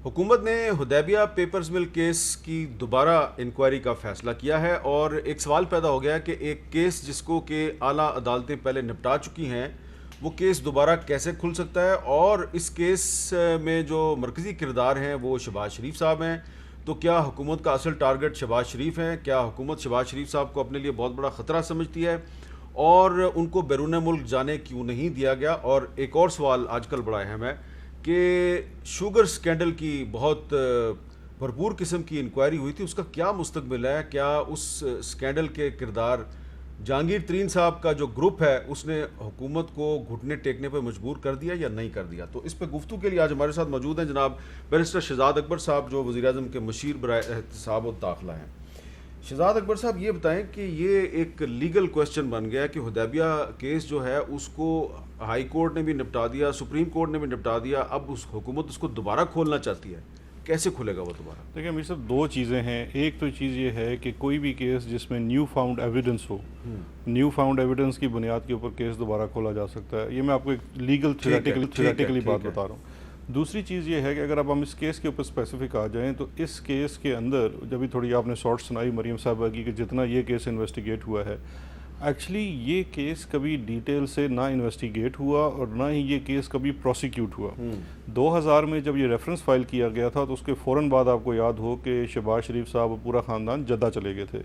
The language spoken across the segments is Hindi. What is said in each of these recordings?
हुकूमत ने हुदैबिया पेपर्स मिल केस की दोबारा इंक्वायरी का फैसला किया है और एक सवाल पैदा हो गया कि एक केस जिसको कि आला अदालतें पहले निपटा चुकी हैं वो केस दोबारा कैसे खुल सकता है। और इस केस में जो मरकज़ी किरदार हैं वो शहबाज शरीफ साहब हैं। तो क्या हुकूमत का असल टारगेट शहबाज शरीफ हैं? क्या हुकूमत शहबाज शरीफ साहब को अपने लिए बहुत बड़ा ख़तरा समझती है और उनको बैरून मुल्क जाने क्यों नहीं दिया गया? और एक और सवाल आजकल बड़ा अहम है कि शुगर स्कैंडल की बहुत भरपूर किस्म की इंक्वायरी हुई थी, उसका क्या मुस्तकबिल है? क्या उस स्कैंडल के किरदार जहांगीर तरीन साहब का जो ग्रुप है उसने हुकूमत को घुटने टेकने पर मजबूर कर दिया या नहीं कर दिया? तो इस पर गुफ्तगू के लिए आज हमारे साथ मौजूद हैं जनाब बैरिस्टर शहजाद अकबर साहब, जो वज़ीर-ए-आज़म के मशीर बराए एहतसाब और दाखिला हैं। शहजाद अकबर साहब, ये बताएं कि ये एक लीगल क्वेश्चन बन गया कि हुदैबिया केस जो है उसको हाई कोर्ट ने भी निपटा दिया, सुप्रीम कोर्ट ने भी निपटा दिया, अब उस हुकूमत उसको दोबारा खोलना चाहती है। कैसे खुलेगा वो दोबारा? देखिए अमीर साहब, दो चीज़ें हैं। एक तो चीज़ ये है कि कोई भी केस जिसमें न्यू फाउंड एविडेंस हो, न्यू फाउंड एविडेंस की बुनियाद के ऊपर केस दोबारा खोला जा सकता है। ये मैं आपको एक लीगल थ्योरेटिकली बात बता रहा हूँ। दूसरी चीज़ ये है कि अगर अब हम इस केस के ऊपर स्पेसिफिक आ जाएं तो इस केस के अंदर जब भी थोड़ी आपने शॉर्ट सुनाई मरीम साहबा की कि जितना ये केस इन्वेस्टिगेट हुआ है, एक्चुअली ये केस कभी डिटेल से ना इन्वेस्टिगेट हुआ और ना ही ये केस कभी प्रोसिक्यूट हुआ। 2000 में जब ये रेफरेंस फाइल किया गया था तो उसके फ़ौरन बाद आपको याद हो कि शहबाज शरीफ साहब और पूरा ख़ानदान जद्दा चले गए थे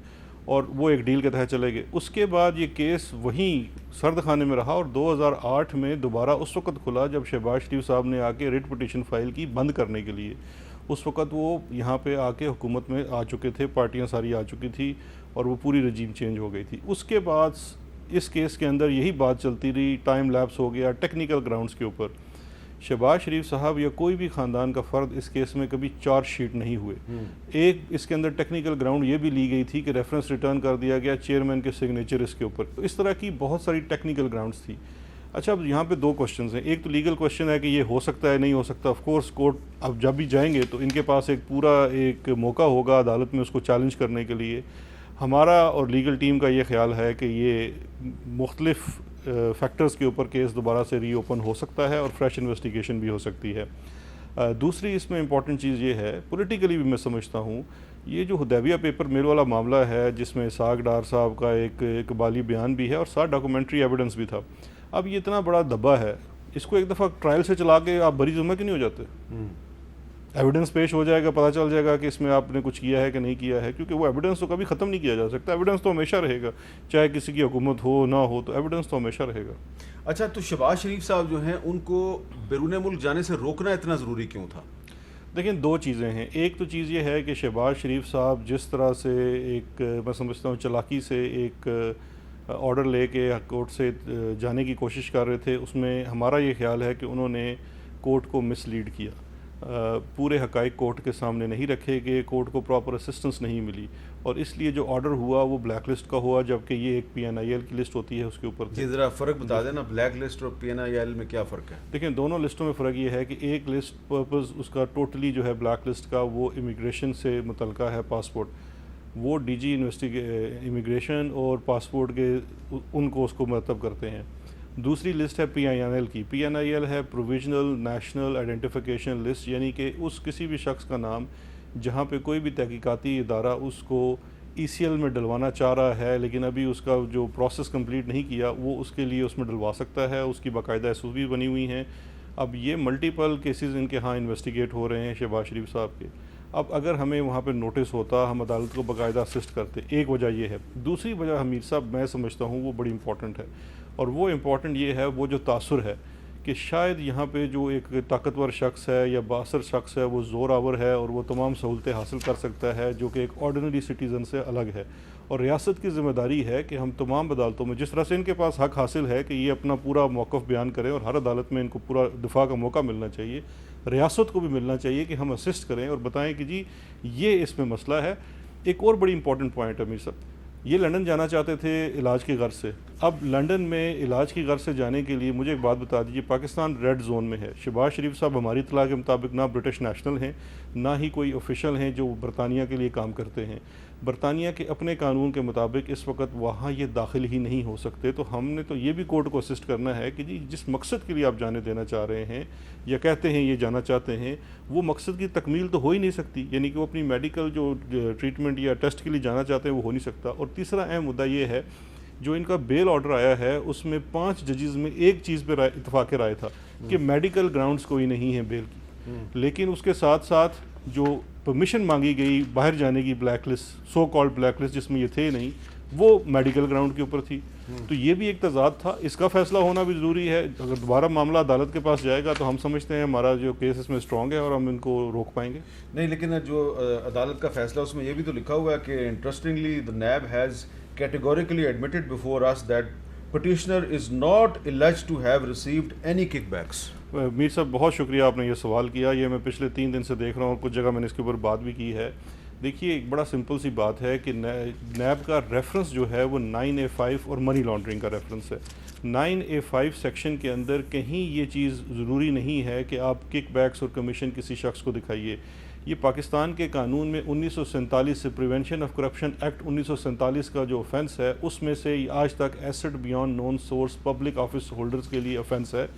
और वो एक डील के तहत चले गए। उसके बाद ये केस वहीं सर्द खाने में रहा और 2008 में दोबारा उस वक्त खुला जब शहबाज शरीफ साहब ने आके रिट पिटीशन फाइल की बंद करने के लिए। उस वक्त वो यहाँ पे आके हुकूमत में आ चुके थे, पार्टियाँ सारी आ चुकी थी और वो पूरी रजीम चेंज हो गई थी। उसके बाद इस केस के अंदर यही बात चलती रही, टाइम लैप्स हो गया टेक्निकल ग्राउंड्स के ऊपर। शहबाज शरीफ साहब या कोई भी ख़ानदान का फ़र्द इस केस में कभी चार्जशीट नहीं हुए। एक इसके अंदर टेक्निकल ग्राउंड ये भी ली गई थी कि रेफरेंस रिटर्न कर दिया गया चेयरमैन के सिग्नेचर इसके ऊपर। तो इस तरह की बहुत सारी टेक्निकल ग्राउंड्स थी। अच्छा, अब यहाँ पे दो क्वेश्चन हैं। एक तो लीगल क्वेश्चन है कि ये हो सकता है नहीं हो सकता। ऑफ कोर्स कोर्ट अब जब भी जाएंगे तो इनके पास एक पूरा एक मौका होगा अदालत में उसको चैलेंज करने के लिए। हमारा और लीगल टीम का ये ख्याल है कि ये मुख्तलिफ फैक्टर्स के ऊपर केस दोबारा से रीओपन हो सकता है और फ्रेश इन्वेस्टिगेशन भी हो सकती है। दूसरी इसमें इंपॉर्टेंट चीज़ ये है, पॉलिटिकली भी मैं समझता हूँ, ये जो हुदैबिया पेपर मिल वाला मामला है जिसमें इसाक डार साहब का एक इकबाली बयान भी है और साथ डॉक्यूमेंट्री एविडेंस भी था। अब ये इतना बड़ा दब्बा है, इसको एक दफ़ा ट्रायल से चला के आप बरी जुम्मे क्यों नहीं हो जाते? एविडेंस पेश हो जाएगा, पता चल जाएगा कि इसमें आपने कुछ किया है कि नहीं किया है, क्योंकि वो एविडेंस तो कभी ख़त्म नहीं किया जा सकता। एविडेंस तो हमेशा रहेगा, चाहे किसी की हुकूमत हो ना हो, तो एविडेंस तो हमेशा रहेगा। अच्छा, तो शहबाज शरीफ साहब जो हैं उनको बैरून मुल्क जाने से रोकना इतना ज़रूरी क्यों था? देखिए दो चीज़ें हैं। एक तो चीज़ ये है कि शहबाज शरीफ साहब जिस तरह से एक मैं समझता हूँ चालाकी से एक ऑर्डर लेके कोर्ट से जाने की कोशिश कर रहे थे, उसमें हमारा ये ख्याल है कि उन्होंने कोर्ट को मिसलीड किया। पूरे हक़ाइक़ कोर्ट के सामने नहीं रखे गए, कोर्ट को प्रॉपर असिस्टेंस नहीं मिली और इसलिए जो ऑर्डर हुआ वो ब्लैक लिस्ट का हुआ, जबकि ये एक PNIL की लिस्ट होती है उसके ऊपर। जी, ज़रा फ़र्क बता देना, ब्लैक लिस्ट और PNIL में क्या फ़र्क है? देखिए दोनों लिस्टों में फ़र्क ये है कि एक लिस्ट पर्पज़ उसका टोटली जो है ब्लैक लिस्ट का वो इमिग्रेशन से मुतल्लिक़ है, पासपोर्ट, वो DG इमिग्रेशन और पासपोर्ट के उनको उसको मरतब करते हैं। दूसरी लिस्ट है PNIL की। PNIL है प्रोविजनल नेशनल आइडेंटिफिकेशन लिस्ट, यानी कि उस किसी भी शख्स का नाम जहाँ पे कोई भी तहकीकाती इदारा उसको ECL में डलवाना चाह रहा है लेकिन अभी उसका जो प्रोसेस कंप्लीट नहीं किया, वो उसके लिए उसमें डलवा सकता है। उसकी बाकायदा SOP बनी हुई हैं। अब ये मल्टीपल केसेस इनके यहाँ इन्वेस्टिगेट हो रहे हैं शहबाज शरीफ साहब के। अब अगर हमें वहाँ पे नोटिस होता, हम अदालत को बाकायदा असिस्ट करते। एक वजह ये है। दूसरी वजह हमीर साहब मैं समझता हूँ वो बड़ी इंपॉर्टेंट है और वो इम्पॉर्टेंट ये है, वो जो तासुर है कि शायद यहाँ पे जो एक ताकतवर शख्स है या बासर शख्स है वो ज़ोर आवर है और वो तमाम सहूलतें हासिल कर सकता है जो कि एक ऑर्डिनरी सिटीज़न से अलग है। और रियासत की ज़िम्मेदारी है कि हम तमाम अदालतों में जिस तरह से इनके पास हक़ हासिल है कि ये अपना पूरा मौक़िफ़ बयान करें और हर अदालत में इनको पूरा दिफा का मौका मिलना चाहिए, रियासत को भी मिलना चाहिए कि हम असिस्ट करें और बताएं कि जी ये इसमें मसला है। एक और बड़ी इंपॉर्टेंट पॉइंट है अमीर साहब, ये लंदन जाना चाहते थे इलाज की गर्ज से, अब लंदन में इलाज की गर्ज से जाने के लिए मुझे एक बात बता दीजिए, पाकिस्तान रेड जोन में है। शहबाज शरीफ साहब हमारी इत्तला के मुताबिक ना ब्रिटिश नेशनल हैं, ना ही कोई ऑफिशियल हैं जो बरतानिया के लिए काम करते हैं। बरतानिया के अपने कानून के मुताबिक इस वक्त वहाँ ये दाखिल ही नहीं हो सकते। तो हमने तो ये भी कोर्ट को असिस्ट करना है कि जी जिस मकसद के लिए आप जाने देना चाह रहे हैं या कहते हैं ये जाना चाहते हैं, वो मकसद की तकमील तो हो ही नहीं सकती, यानी कि वो अपनी मेडिकल जो ट्रीटमेंट या टेस्ट के लिए जाना चाहते हैं वो हो नहीं सकता। और तीसरा अहम मुद्दा ये है, जो इनका बेल ऑर्डर आया है उसमें 5 जजेस में एक चीज़ पे इत्तफाक राय था कि मेडिकल ग्राउंड्स कोई नहीं है बेल की, लेकिन उसके साथ साथ जो परमिशन मांगी गई बाहर जाने की black list, so called black list जिसमें ये थे नहीं, वो मेडिकल ग्राउंड के ऊपर थी। तो ये भी एक तजाद था, इसका फैसला होना भी ज़रूरी है। अगर दोबारा मामला अदालत के पास जाएगा तो हम समझते हैं हमारा जो केस इसमें स्ट्रॉन्ग है और हम इनको रोक पाएंगे। नहीं, लेकिन जो अदालत का फैसला उसमें ये भी तो लिखा हुआ है कि interestingly the NAB has categorically admitted before us that petitioner is not alleged to have received any kickbacks. Mir साहब बहुत शुक्रिया, आपने ये सवाल किया। ये मैं पिछले 3 दिन से देख रहा हूँ, कुछ जगह मैंने इसके ऊपर बात भी की है। देखिए, एक बड़ा सिंपल सी बात है कि नैब का रेफरेंस जो है वो 9A5 और मनी लॉन्ड्रिंग का रेफरेंस है। 9A5 सेक्शन के अंदर कहीं ये चीज़ ज़रूरी नहीं है कि आप किकबैक्स और कमीशन किसी शख्स को दिखाइए। ये पाकिस्तान के कानून में 1947 से प्रिवेंशन ऑफ करप्शन एक्ट 1947 का जो ऑफेंस है उसमें से आज तक asset beyond known source public office holders के लिए ऑफेंस है।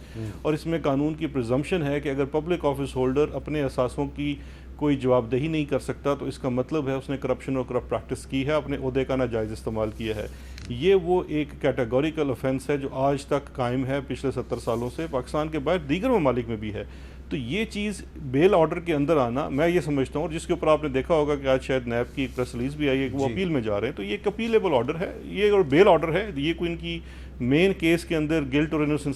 और इसमें कानून की प्रिजम्पशन है कि अगर पब्लिक ऑफिस होल्डर अपने असासों की कोई जवाबदेही नहीं कर सकता तो इसका मतलब है उसने करप्शन और करप्ट प्रैक्टिस की है, अपने ओहदे का नाजायज़ इस्तेमाल किया है। ये वो एक कैटेगोरिकल ऑफेंस है जो आज तक कायम है पिछले 70 सालों से, पाकिस्तान के बाहर दीगर ममालिक में भी है। तो ये चीज़ बेल ऑर्डर के अंदर आना, मैं ये समझता हूँ, और जिसके ऊपर आपने देखा होगा कि आज शायद नैब की एक प्रेस रिलीज भी आई है कि वो अपील में जा रहे हैं, तो ये एक अपीलेबल ऑर्डर है ये, और बेल ऑर्डर है ये, कोई इनकी मेन केस के अंदर गिल्ट और इनोसेंस